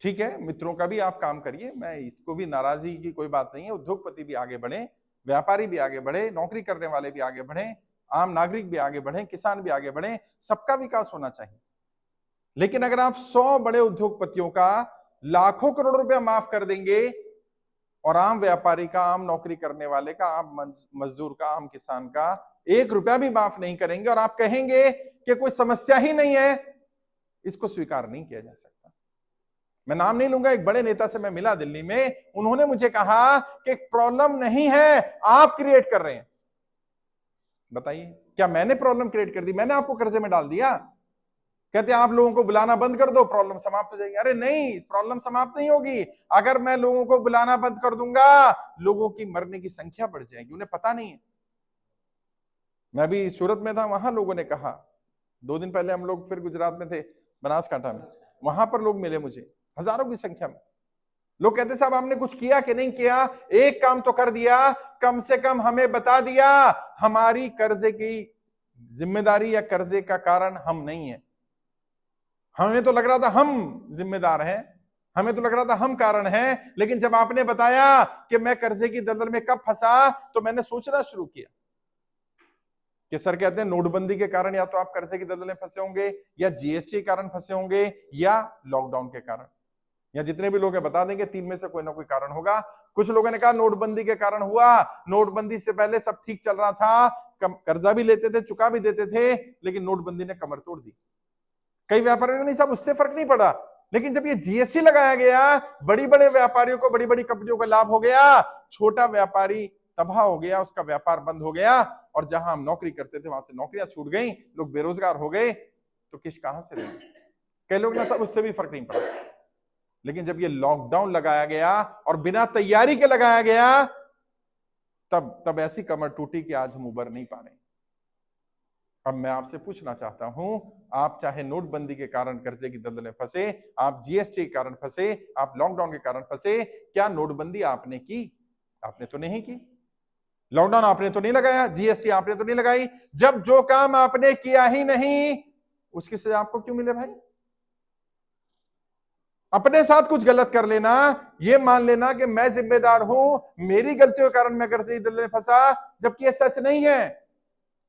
ठीक है, मित्रों का भी आप काम करिए, मैं इसको भी नाराजगी की कोई बात नहीं है। उद्योगपति भी आगे बढ़े, व्यापारी भी आगे बढ़े, नौकरी करने वाले भी आगे बढ़े, आम नागरिक भी आगे बढ़े, किसान भी आगे बढ़े, सबका विकास होना चाहिए। लेकिन अगर आप 100 बड़े उद्योगपतियों का लाखों करोड़ रुपया माफ कर देंगे और आम व्यापारी का, आम नौकरी करने वाले का, आम मजदूर का, आम किसान का 1 रुपया भी माफ नहीं करेंगे और आप कहेंगे कि कोई समस्या ही नहीं है, इसको स्वीकार नहीं किया जा सकता। मैं नाम नहीं लूंगा, एक बड़े नेता से मैं मिला दिल्ली में, उन्होंने मुझे कहा कि प्रॉब्लम नहीं है, आप क्रिएट कर रहे हैं। बताइए, क्या मैंने प्रॉब्लम क्रिएट कर दी? मैंने आपको कर्जे में डाल दिया? कहते हैं आप लोगों को बुलाना बंद कर दो, प्रॉब्लम समाप्त हो जाएगी। अरे नहीं, प्रॉब्लम समाप्त नहीं होगी। अगर मैं लोगों को बुलाना बंद कर दूंगा, लोगों की मरने की संख्या बढ़ जाएगी, उन्हें पता नहीं है। मैं भी सूरत में था, वहां लोगों ने कहा, 2 दिन पहले हम लोग फिर गुजरात में थे, बनासकांठा में, वहां पर लोग मिले मुझे हजारों की संख्या में। लोग कहते साहब आपने कुछ किया कि नहीं किया? एक काम तो कर दिया, कम से कम हमें बता दिया हमारी कर्जे की जिम्मेदारी या कर्जे का कारण हम नहीं है। हमें तो लग रहा था हम जिम्मेदार हैं, हमें तो लग रहा था हम कारण हैं, लेकिन जब आपने बताया कि मैं कर्जे की दलदल में कब फंसा, तो मैंने सोचना शुरू किया कि सर कहते हैं नोटबंदी के कारण या तो आप कर्जे की दलदल में फंसे होंगे, या जीएसटी के कारण फंसे होंगे, या लॉकडाउन के कारण, या जितने भी लोग हैं बता देंगे 3 में से कोई ना कोई कारण होगा। कुछ लोगों ने कहा नोटबंदी के कारण हुआ, नोटबंदी से पहले सब ठीक चल रहा था, कर्जा भी लेते थे, चुका भी देते थे, लेकिन नोटबंदी ने कमर तोड़ दी। कई व्यापारियों ने नहीं साहब उससे फर्क नहीं पड़ा, लेकिन जब ये जीएसटी लगाया गया, बड़ी बड़े व्यापारियों को, बड़ी बड़ी कंपनियों को लाभ हो गया, छोटा व्यापारी तबाह हो गया, उसका व्यापार बंद हो गया, और जहां हम नौकरी करते थे वहां से नौकरियां छूट गई, लोग बेरोजगार हो गए, तो किस कहां से देंगे? कई लोग ना सब उससे भी फर्क नहीं पड़ा। लेकिन जब ये लॉकडाउन लगाया गया और बिना तैयारी के लगाया गया, तब ऐसी कमर टूटी कि आज हम उबर नहीं पा रहे। अब मैं आपसे पूछना चाहता हूं, आप चाहे नोटबंदी के कारण कर्जे की दलदल में फंसे, आप जीएसटी के कारण फंसे, आप लॉकडाउन के कारण फंसे, क्या नोटबंदी आपने की? आपने तो नहीं की। लॉकडाउन आपने तो नहीं लगाया, जीएसटी आपने तो नहीं लगाई। जब जो काम आपने किया ही नहीं, उसकी सजा आपको क्यों मिले भाई? अपने साथ कुछ गलत कर लेना, ये मान लेना कि मैं जिम्मेदार हूं, मेरी गलतियों के कारण मैं कर्जे की दलदल में फंसा, जबकि ये सच नहीं है।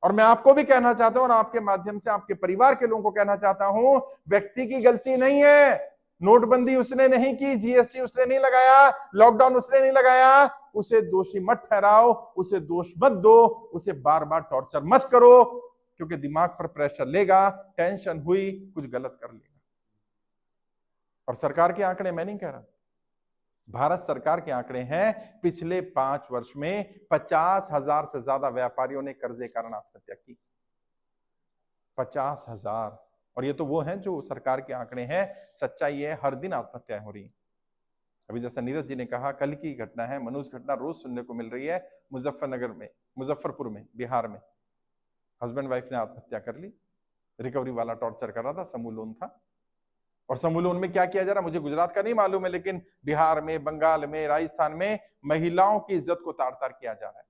और मैं आपको भी कहना चाहता हूं, और आपके माध्यम से आपके परिवार के लोगों को कहना चाहता हूं, व्यक्ति की गलती नहीं है, नोटबंदी उसने नहीं की, जीएसटी उसने नहीं लगाया, लॉकडाउन उसने नहीं लगाया, उसे दोषी मत ठहराओ, उसे दोष मत दो, उसे बार बार टॉर्चर मत करो, क्योंकि दिमाग पर प्रेशर लेगा, टेंशन हुई, कुछ गलत कर लेगा। और सरकार के आंकड़े मैं नहीं कह रहा, भारत सरकार के आंकड़े हैं, पिछले 5 वर्ष में 50,000 से ज्यादा व्यापारियों ने कर्जे के कारण आत्महत्या की। 50,000। और ये तो वो हैं जो सरकार के आंकड़े हैं, सच्चाई है हर दिन आत्महत्याएं हो रही हैं। अभी जैसा नीरज जी ने कहा, कल की घटना है, मनुष्य घटना रोज सुनने को मिल रही है। मुजफ्फरनगर में, मुजफ्फरपुर में, बिहार में हस्बैंड वाइफ ने आत्महत्या कर ली। रिकवरी वाला टॉर्चर कर रहा था, समूह लोन था। और समूह लोन में क्या किया जा रहा है मुझे गुजरात का नहीं मालूम है, लेकिन बिहार में, बंगाल में, राजस्थान में महिलाओं की इज्जत को तार तार किया जा रहा है।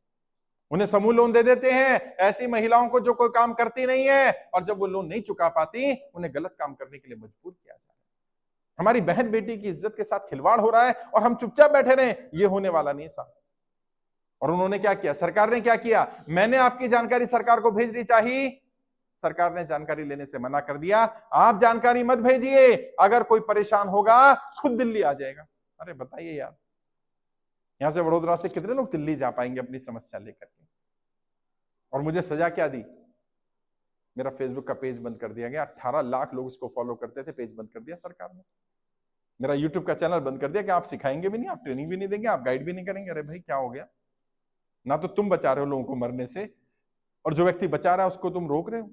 उन्हें समूह लोन दे देते हैं ऐसी महिलाओं को जो कोई काम करती नहीं है, और जब वो लोन नहीं चुका पाती, उन्हें गलत काम करने के लिए मजबूर किया जा रहा है। हमारी बहन बेटी की इज्जत के साथ खिलवाड़ हो रहा है और हम चुपचाप बैठे रहे, ये होने वाला नहीं साहब। और उन्होंने क्या किया, सरकार ने क्या किया? मैंने आपकी जानकारी सरकार को भेजनी चाहिए, सरकार ने जानकारी लेने से मना कर दिया। आप जानकारी मत भेजिए, अगर कोई परेशान होगा खुद दिल्ली आ जाएगा। अरे बताइए यार, यहां से वडोदरा से कितने लोग दिल्ली जा पाएंगे अपनी समस्या लेकर के? और मुझे सजा क्या दी? मेरा फेसबुक का पेज बंद कर दिया गया। 18 लाख लोग उसको फॉलो करते थे, पेज बंद कर दिया सरकार ने। मेरा यूट्यूब का चैनल बंद कर दिया कि आप सिखाएंगे भी नहीं, आप ट्रेनिंग भी नहीं देंगे, आप गाइड भी नहीं करेंगे। अरे भाई क्या हो गया? ना तो तुम बचा रहे हो लोगों को मरने से, और जो व्यक्ति बचा रहा है उसको तुम रोक रहे हो।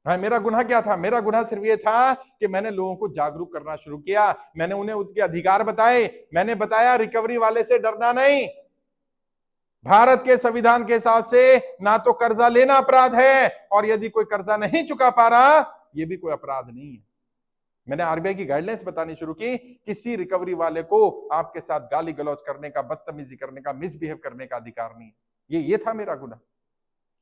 हाँ, मेरा गुनाह क्या था? मेरा गुनाह सिर्फ ये था कि मैंने लोगों को जागरूक करना शुरू किया, मैंने उन्हें उनके अधिकार बताए, मैंने बताया रिकवरी वाले से डरना नहीं। भारत के संविधान के हिसाब से ना तो कर्जा लेना अपराध है, और यदि कोई कर्जा नहीं चुका पा रहा, यह भी कोई अपराध नहीं है। मैंने आरबीआई की गाइडलाइंस बतानी शुरू की, किसी रिकवरी वाले को आपके साथ गाली गलौज करने का, बदतमीजी करने का, मिसबिहेव करने का अधिकार नहीं है। ये था मेरा गुनाह।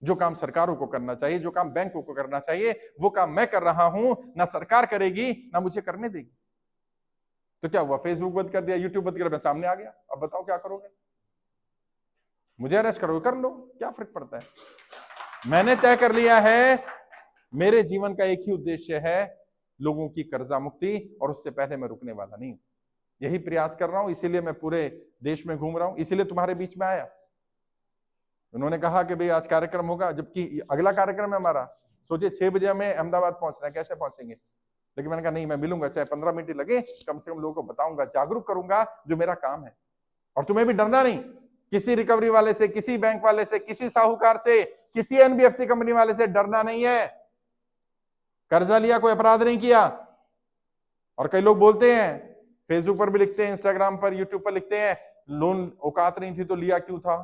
जो काम सरकारों को करना चाहिए, जो काम बैंकों को करना चाहिए, वो काम मैं कर रहा हूं, ना सरकार करेगी, ना मुझे करने देगी। तो क्या हुआ, फेसबुक बंद कर दिया, यूट्यूब बंद कर दिया, मैं सामने आ गया, अब बताओ क्या करोगे? मुझे अरेस्ट करोगे, कर लो, क्या फर्क पड़ता है? मैंने तय कर लिया है, मेरे जीवन का एक ही उद्देश्य है, लोगों की कर्जा मुक्ति, और उससे पहले मैं रुकने वाला नहीं। यही प्रयास कर रहा हूं, इसीलिए मैं पूरे देश में घूम रहा हूं, इसीलिए तुम्हारे बीच में आया। उन्होंने कहा कि भाई आज कार्यक्रम होगा, जबकि अगला कार्यक्रम है हमारा, सोचे 6 बजे हमें अहमदाबाद पहुंचना है, कैसे पहुंचेंगे? लेकिन मैंने कहा नहीं, मैं मिलूंगा, चाहे 15 मिनट लगे, कम से कम लोगों को बताऊंगा, जागरूक करूंगा, जो मेरा काम है। और तुम्हें भी डरना नहीं, किसी रिकवरी वाले से, किसी बैंक वाले से, किसी साहूकार से, किसी एनबीएफसी कंपनी वाले से डरना नहीं है। कर्जा लिया, कोई अपराध नहीं किया। और कई लोग बोलते हैं, फेसबुक पर भी लिखते हैं, इंस्टाग्राम पर, यूट्यूब पर लिखते हैं, लोन औकात नहीं थी तो लिया क्यों था?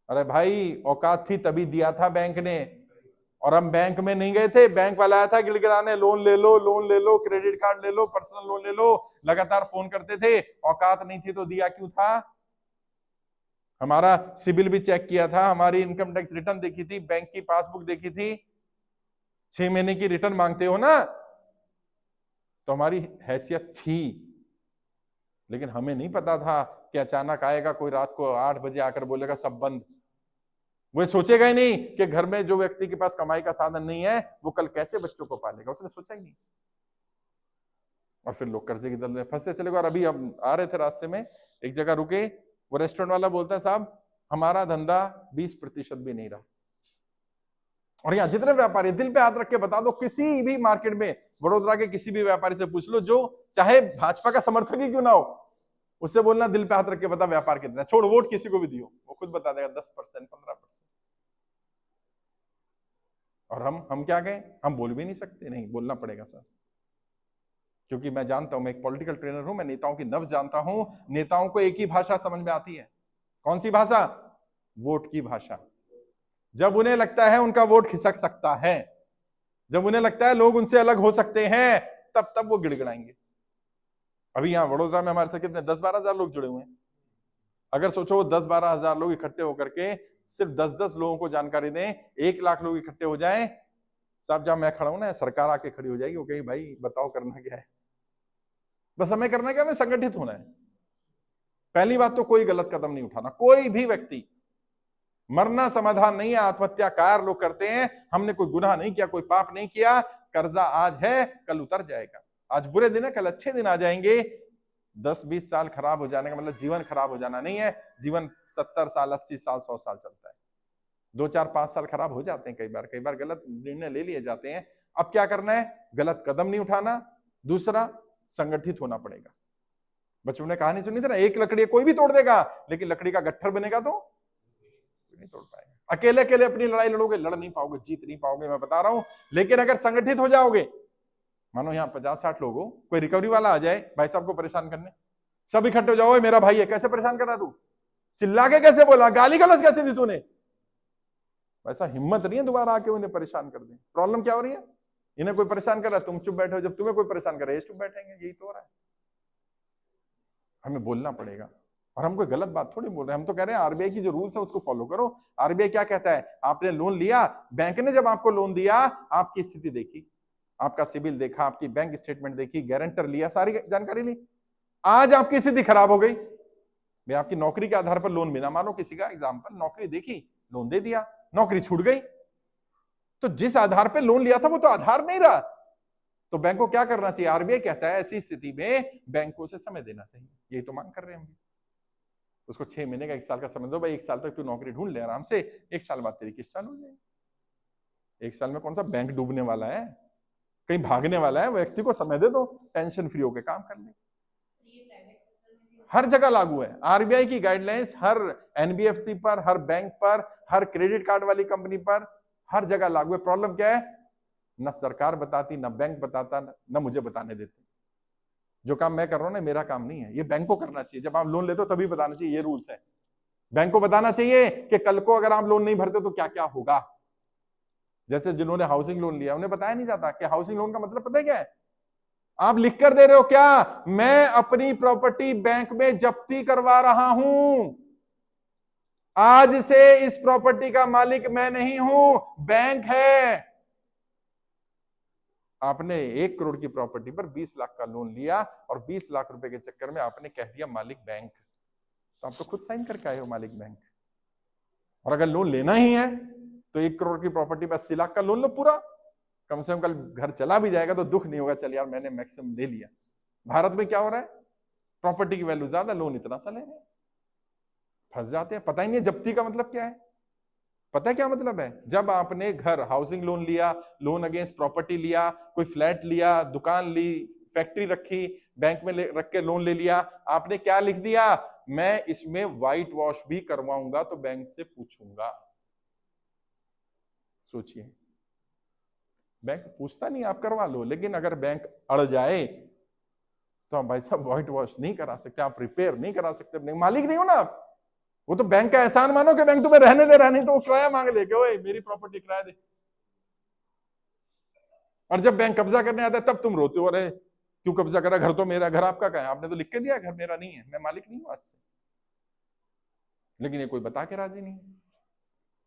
अरे भाई, औकात थी तभी दिया था बैंक ने, और हम बैंक में नहीं गए थे, बैंक वाला आया था गिड़गिड़ाने, लोन ले लो, लोन ले लो, क्रेडिट कार्ड ले लो, पर्सनल लोन ले लो, लगातार फोन करते थे। औकात नहीं थी तो दिया क्यों था? हमारा सिबिल भी चेक किया था, हमारी इनकम टैक्स रिटर्न देखी थी, बैंक की पासबुक देखी थी। 6 महीने की रिटर्न मांगते हो ना, तो हमारी हैसियत थी। लेकिन हमें नहीं पता था कि अचानक आएगा कोई, रात को 8 बजे आकर बोलेगा सब बंद। वो सोचेगा ही नहीं कि घर में जो व्यक्ति के पास कमाई का साधन नहीं है, वो कल कैसे बच्चों को पालेगा, उसने सोचा ही नहीं। और फिर लोग कर्जे की दल में फंसते चले गए। और अभी हम आ रहे थे, रास्ते में एक जगह रुके, वो रेस्टोरेंट वाला बोलता है, साहब हमारा धंधा 20% भी नहीं रहा। और यहाँ जितने व्यापारी, दिल पे हाथ रख के बता दो, किसी भी मार्केट में, वडोदरा के किसी भी व्यापारी से पूछ लो, जो चाहे भाजपा का समर्थक ही क्यों ना हो, उससे बोलना दिल पे हाथ रख के बता व्यापार कितना, छोड़ वोट किसी को भी दियो, वो खुद बता देगा 10%, 15%। और हम क्या कहें? हम बोल भी नहीं सकते, नहीं बोलना पड़ेगा सर, क्योंकि मैं जानता हूं, मैं एक पॉलिटिकल ट्रेनर हूं, मैं नेताओं की नब्ज जानता हूं। नेताओं को एक ही भाषा समझ में आती है, कौन सी भाषा? वोट की भाषा। जब उन्हें लगता है उनका वोट खिसक सकता है, जब उन्हें लगता है लोग उनसे अलग हो सकते हैं, तब वो गिड़गिड़ाएंगे। अभी यहाँ वडोदरा में हमारे से कितने 10-12 हजार लोग जुड़े हुए हैं। अगर सोचो वो 10-12 हजार लोग इकट्ठे होकर के सिर्फ 10-10 लोगों को जानकारी दें, 1 लाख लोग इकट्ठे हो जाएं, साहब जहां मैं खड़ा हूं ना, सरकार आके खड़ी हो जाएगी, वो कहेगी भाई बताओ करना क्या है। बस हमें करना क्या, हमें संगठित होना है। पहली बात तो कोई गलत कदम नहीं उठाना, कोई भी व्यक्ति। मरना समाधान नहीं है, आत्महत्या कार लोग करते हैं। हमने कोई गुनाह नहीं किया, कोई पाप नहीं किया। कर्जा आज है, कल उतर जाएगा। आज बुरे दिन है, कल अच्छे दिन आ जाएंगे। 10-20 साल खराब हो जाने का मतलब जीवन खराब हो जाना नहीं है। जीवन 70 साल, 80 साल, 100 साल चलता है। 2-4-5 साल खराब हो जाते हैं कई बार गलत निर्णय ले लिए जाते हैं। अब क्या करना है? गलत कदम नहीं उठाना। दूसरा, संगठित होना पड़ेगा। बच्चों ने कहानी सुनी थी ना, एक लकड़ी कोई भी तोड़ देगा, लेकिन लकड़ी का गट्ठर बनेगा तो नहीं तोड़ पाएगा। अकेले अकेले अपनी लड़ाई लड़ोगे, लड़ नहीं पाओगे, जीत नहीं पाओगे, मैं बता रहा हूं। लेकिन अगर संगठित हो जाओगे, मानो यहाँ 50-60 लोग हो, कोई रिकवरी वाला आ जाए भाई साहब को परेशान करने, सब इकट्ठे हो जाओ, मेरा भाई है, कैसे परेशान कर रहा तू, चिल्ला के कैसे बोला, गाली गलौज कैसे दी तूने, वैसा हिम्मत नहीं है दोबारा आके उन्हें परेशान कर दे। प्रॉब्लम क्या हो रही है? इन्हें कोई परेशान कर रहा है, तुम चुप बैठे हो, जब तुम्हें कोई परेशान कर रहा है ये चुप बैठेंगे, यही तो हो रहा है। हमें बोलना पड़ेगा। और हम कोई गलत बात थोड़ी बोल रहे हैं, हम तो कह रहे हैं आरबीआई की जो रूल्स है उसको फॉलो करो। आरबीआई क्या कहता है? आपने लोन लिया, बैंक ने जब आपको लोन दिया, आपकी स्थिति देखी, आपका सिबिल देखा, आपकी बैंक स्टेटमेंट देखी, गारंटर लिया, सारी जानकारी ली। आज आपकी स्थिति खराब हो गई, मैं आपकी नौकरी के आधार पर लोन मिला, मानो किसी का एग्जाम्पल, नौकरी देखी, लोन दे दिया, नौकरी छूट गई, तो जिस आधार पर लोन लिया था वो तो आधार नहीं रहा। तो बैंक को क्या करना चाहिए? आरबीआई कहता है ऐसी स्थिति में बैंक को उसे समय देना चाहिए। यही तो मांग कर रहे हैं हम। उसको 6 महीने का, 1 साल का समय दो भाई, 1 साल तक तू नौकरी ढूंढ ले आराम से, 1 साल बाद तेरी किस्त चालू हो जाएगी। 1 साल में कौन सा बैंक डूबने वाला है, कहीं भागने वाला है? व्यक्ति को समय दे दो, टेंशन फ्री होकर काम कर ले। हर जगह लागू है आरबीआई की गाइडलाइंस, हर एनबीएफसी पर, हर बैंक पर, हर क्रेडिट कार्ड वाली कंपनी पर, हर जगह लागू है। प्रॉब्लम क्या है? न सरकार बताती, न बैंक बताता, न मुझे बताने देते। जो काम मैं कर रहा हूं ना, मेरा काम नहीं है, ये बैंक को करना चाहिए। जब आप लोन लेते हो तभी बताना चाहिए, ये रूल्स है। बैंक को बताना चाहिए कि कल को अगर आप लोन नहीं भरते तो क्या क्या होगा। जैसे जिन्होंने हाउसिंग लोन लिया, उन्हें बताया नहीं जाता कि हाउसिंग लोन का मतलब पता है क्या है? आप लिख कर दे रहे हो क्या? मैं अपनी प्रॉपर्टी बैंक में जब्ती करवा रहा हूं, आज से इस प्रॉपर्टी का मालिक मैं नहीं हूं, बैंक है। आपने 1 करोड़ की प्रॉपर्टी पर 20 लाख का लोन लिया और 20 लाख रुपए के चक्कर में आपने कह दिया मालिक बैंक, तो आप तो खुद साइन करके आए हो मालिक बैंक। और अगर लोन लेना ही है तो 1 करोड़ की प्रॉपर्टी पर 80 लाख का लोन लो पूरा, कम से कम कल घर चला भी जाएगा तो दुख नहीं होगा, चल यार मैंने मैक्सिमम ले लिया। भारत में क्या हो रहा है, प्रॉपर्टी की वैल्यू ज्यादा, लोन इतना सा ले रहे हैं, फंस जाते हैं। पता ही नहीं जप्ती का मतलब क्या है। पता है क्या मतलब है, जब आपने घर हाउसिंग लोन लिया, लोन अगेंस्ट प्रॉपर्टी लिया, कोई फ्लैट लिया, दुकान ली, फैक्ट्री रखी, बैंक में रख के लोन ले लिया, आपने क्या लिख दिया, मैं इसमें व्हाइट वॉश भी करवाऊंगा तो बैंक से पूछूंगा। सोचिए, बैंक पूछता नहीं, आप करवा लो, लेकिन अगर बैंक अड़ जाए तो आप भाई साहब व्हाइट वॉश नहीं करा सकते, आप रिपेयर नहीं करा सकते, मालिक नहीं हो ना आप। वो तो बैंक का एहसान मानो कि बैंक तुम्हें रहने दे रहा, नहीं तो वो किराया मांग लेके, ओए मेरी प्रॉपर्टी किराया दे। और जब बैंक कब्जा करने आता है तब तुम रोते हो, अरे क्यों कब्जा करा, घर तो मेरा, घर आपका कहाँ है, आपने तो लिख के दिया घर मेरा नहीं है, मैं मालिक नहीं हूं आज से। लेकिन ये कोई बता के राजी नहीं है।